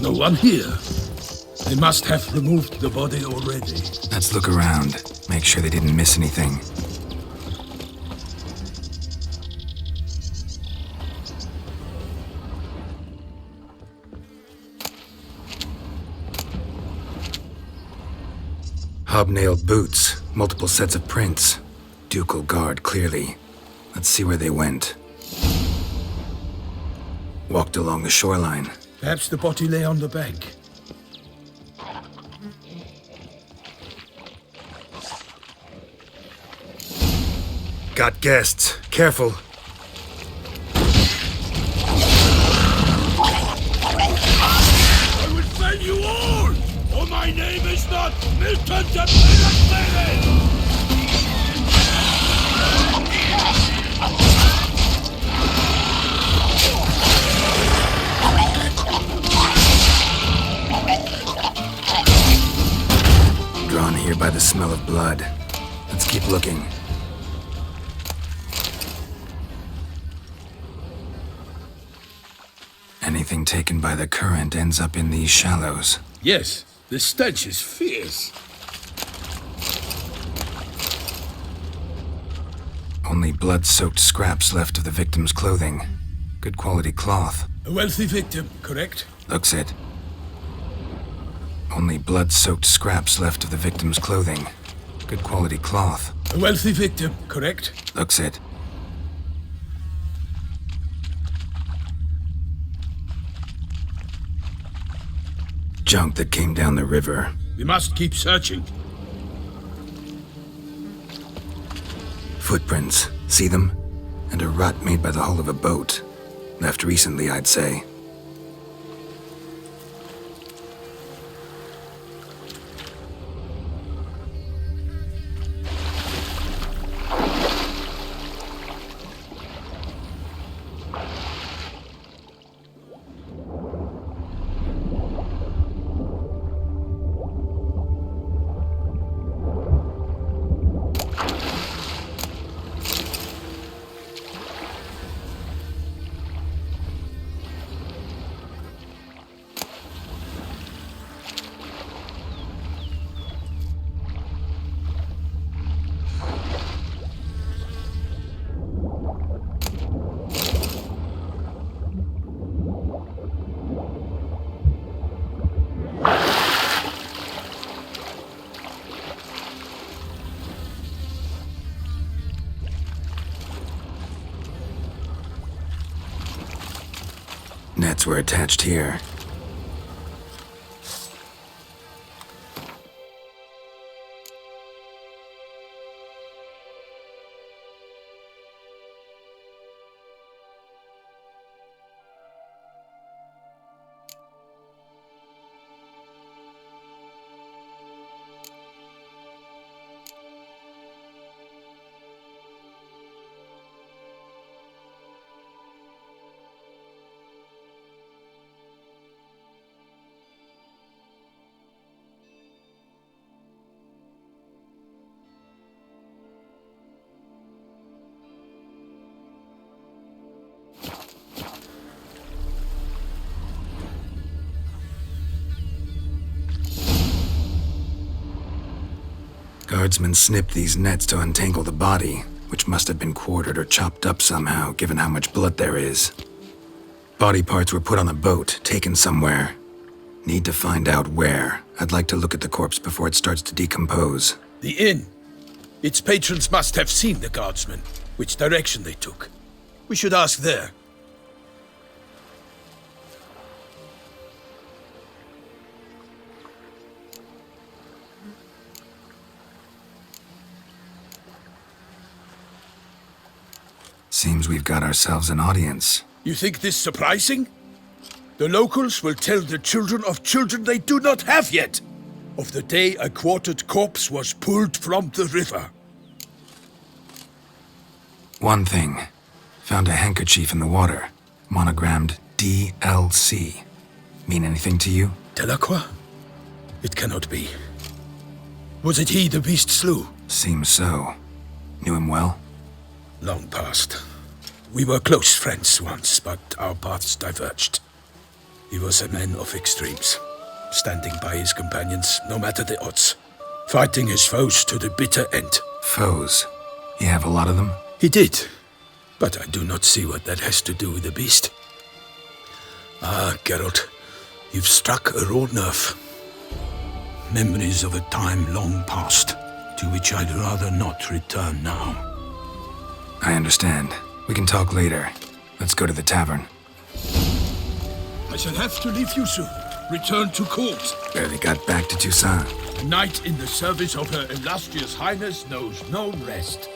No one here. They must have removed the body already. Let's look around. Make sure they didn't miss anything. Hobnailed boots, multiple sets of prints. Ducal guard, clearly. Let's see where they went. Walked along the shoreline. Perhaps the body lay on the bank. Got guests. Careful. I will fail you all! For my name is not Milton the Pilot. Drawn here by the smell of blood. Let's keep looking. Anything taken by the current ends up in these shallows. Yes, the stench is fierce. Only blood-soaked scraps left of the victim's clothing. Good quality cloth. A wealthy victim, correct? Looks it. Only blood-soaked scraps left of the victim's clothing. Good quality cloth. A wealthy victim, correct? Looks it. Junk that came down the river. We must keep searching. Footprints. See them? And a rut made by the hull of a boat. Left recently, I'd say. Nets were attached here. Guardsmen snipped these nets to untangle the body, which must have been quartered or chopped up somehow, given how much blood there is. Body parts were put on a boat, taken somewhere. Need to find out where. I'd like to look at the corpse before it starts to decompose. The inn. Its patrons must have seen the guardsmen, which direction they took. We should ask there. Seems we've got ourselves an audience. You think this surprising? The locals will tell the children of children they do not have yet, of the day a quartered corpse was pulled from the river. One thing. Found a handkerchief in the water. Monogrammed DLC. Mean anything to you? Delacroix? It cannot be. Was it he the beast slew? Seems so. Knew him well? Long past. We were close friends once, but our paths diverged. He was a man of extremes, standing by his companions no matter the odds, fighting his foes to the bitter end. Foes? You have a lot of them? He did, but I do not see what that has to do with the beast. Ah, Geralt, you've struck a raw nerve. Memories of a time long past, to which I'd rather not return now. I understand. We can talk later. Let's go to the tavern. I shall have to leave you soon. Return to court. Barely got back to Toussaint. A knight in the service of Her Illustrious Highness knows no rest.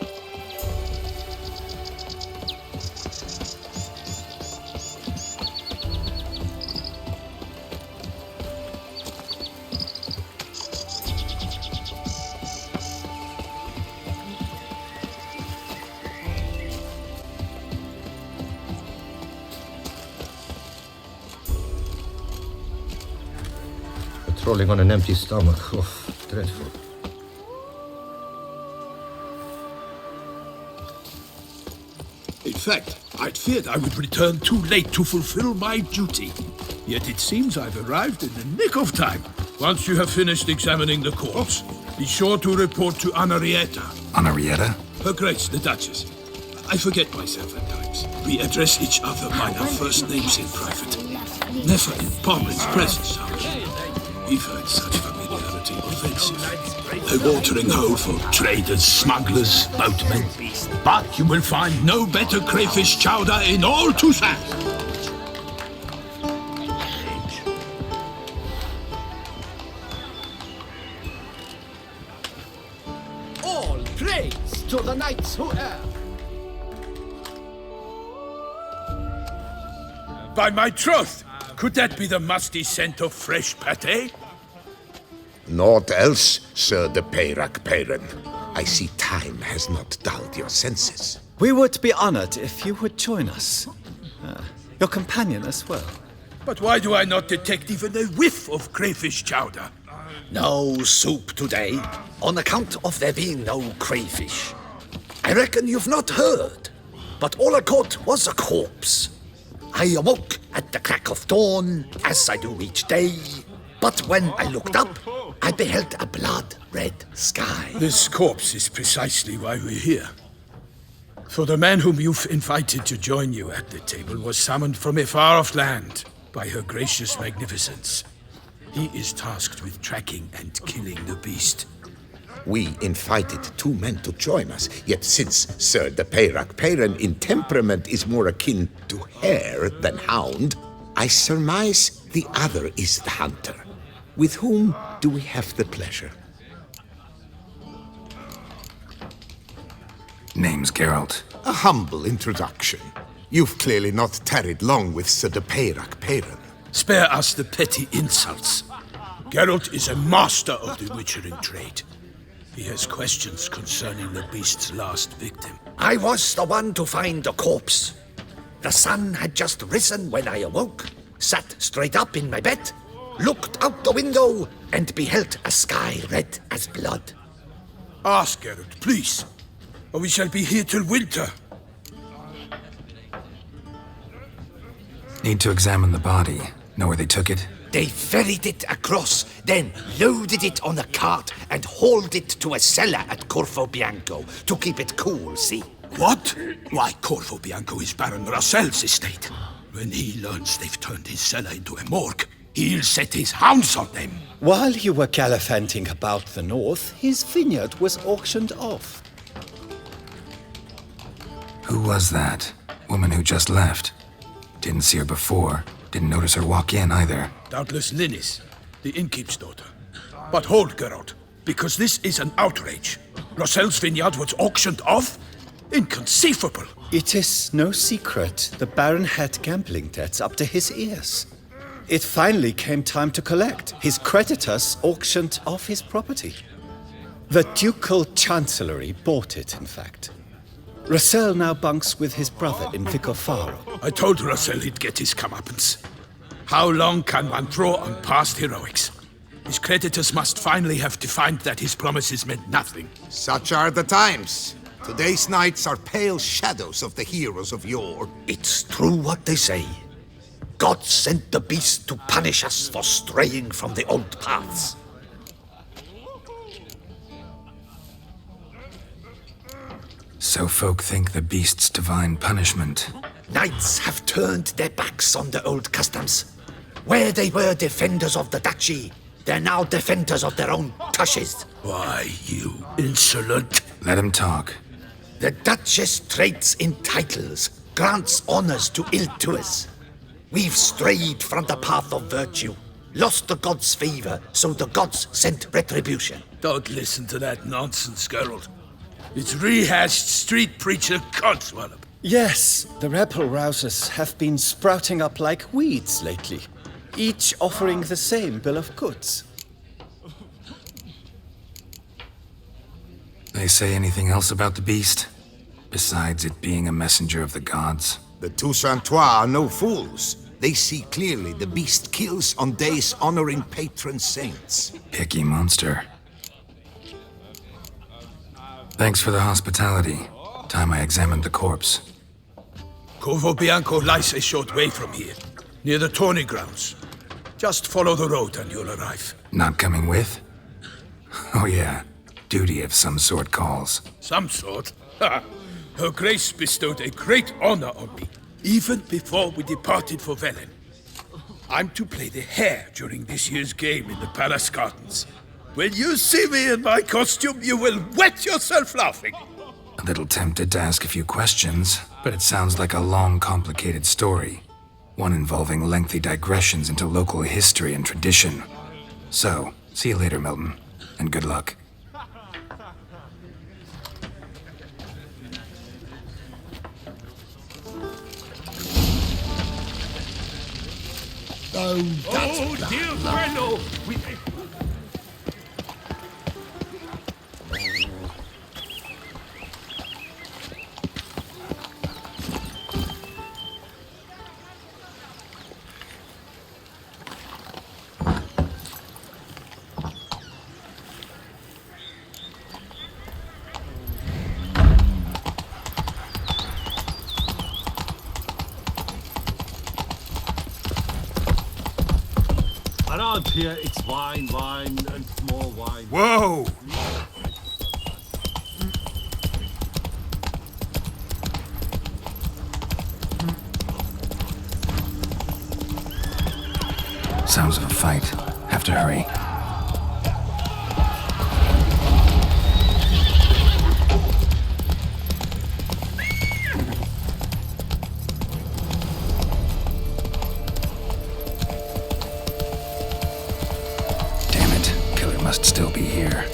Patrolling on an empty stomach. Oh, dreadful. In fact, I'd feared I would return too late to fulfill my duty. Yet it seems I've arrived in the nick of time. Once you have finished examining the corpse, be sure to report to Anarietta. Anarietta? Her Grace, the Duchess. I forget myself at times. We address each other by our first names in private. Never in public's presence, however. We find such familiarity offensive. A watering hole for traders, smugglers, boatmen. But you will find no better crayfish chowder in all Toussaint. All praise to the knights who err. By my troth, could that be the musty scent of fresh pâté? Naught else, Sir de Peyrac-Peyran. I see time has not dulled your senses. We would be honored if you would join us. Your companion as well. But why do I not detect even a whiff of crayfish chowder? No soup today, on account of there being no crayfish. I reckon you've not heard, but all I caught was a corpse. I awoke at the crack of dawn, as I do each day. But when I looked up, I beheld a blood-red sky. This corpse is precisely why we're here. For the man whom you've invited to join you at the table was summoned from a far-off land by her gracious magnificence. He is tasked with tracking and killing the beast. We invited two men to join us, yet since Sir de Peyrac-Peyran in temperament is more akin to hare than hound, I surmise the other is the hunter. With whom do we have the pleasure? Name's Geralt. A humble introduction. You've clearly not tarried long with Sir de Peyrac-Peyran. Spare us the petty insults. Geralt is a master of the witchering trade. He has questions concerning the beast's last victim. I was the one to find the corpse. The sun had just risen when I awoke, sat straight up in my bed, looked out the window, and beheld a sky red as blood. Ask Geralt, please, or we shall be here till winter. Need to examine the body. Know where they took it? They ferried it across, then loaded it on a cart and hauled it to a cellar at Corvo Bianco to keep it cool, see? What? Why, Corvo Bianco is Baron Russell's estate. When he learns they've turned his cellar into a morgue, he'll set his hounds on them. While you were gallivanting about the north, his vineyard was auctioned off. Who was that? Woman who just left. Didn't see her before. Didn't notice her walk in either. Doubtless Linnis, the innkeep's daughter. But hold, Geralt, because this is an outrage. Russell's vineyard was auctioned off? Inconceivable. It is no secret the Baron had gambling debts up to his ears. It finally came time to collect. His creditors auctioned off his property. The Ducal Chancellery bought it, in fact. Russell now bunks with his brother in Vicofaro. I told Russell he'd get his comeuppance. How long can one draw on past heroics? His creditors must finally have defined that his promises meant nothing. Such are the times. Today's knights are pale shadows of the heroes of yore. It's true what they say. gods sent the beast to punish us for straying from the old paths. So folk think the beast's divine punishment. Knights have turned their backs on the old customs. Where they were defenders of the duchy, they're now defenders of their own tushes. Why, you insolent... Let him talk. The Duchess trades in titles, grants honors to ill-doers. We've strayed from the path of virtue, lost the gods' favor, so the gods sent retribution. Don't listen to that nonsense, Geralt. It's rehashed street preacher codswallop. Yes, the rabble-rousers have been sprouting up like weeds lately, each offering the same bill of goods. They say anything else about the beast? Besides it being a messenger of the gods? The Toussaint-Blood are no fools. They see clearly the beast kills on days honoring patron saints. Picky monster. Thanks for the hospitality. Time I examined the corpse. Corvo Bianco lies a short way from here, near the tourney grounds. Just follow the road and you'll arrive. Not coming with? Oh yeah, duty of some sort calls. Some sort? Ha! Her Grace bestowed a great honor on me, even before we departed for Velen. I'm to play the hare during this year's game in the palace gardens. When you see me in my costume, you will wet yourself laughing. A little tempted to ask a few questions, but it sounds like a long, complicated story. One involving lengthy digressions into local history and tradition. So, see you later, Milton, and good luck. Oh, dear fellow! Around here, it's wine, wine, and more wine. Whoa! Sounds of a fight. Have to hurry. Damn it. Killer must still be here.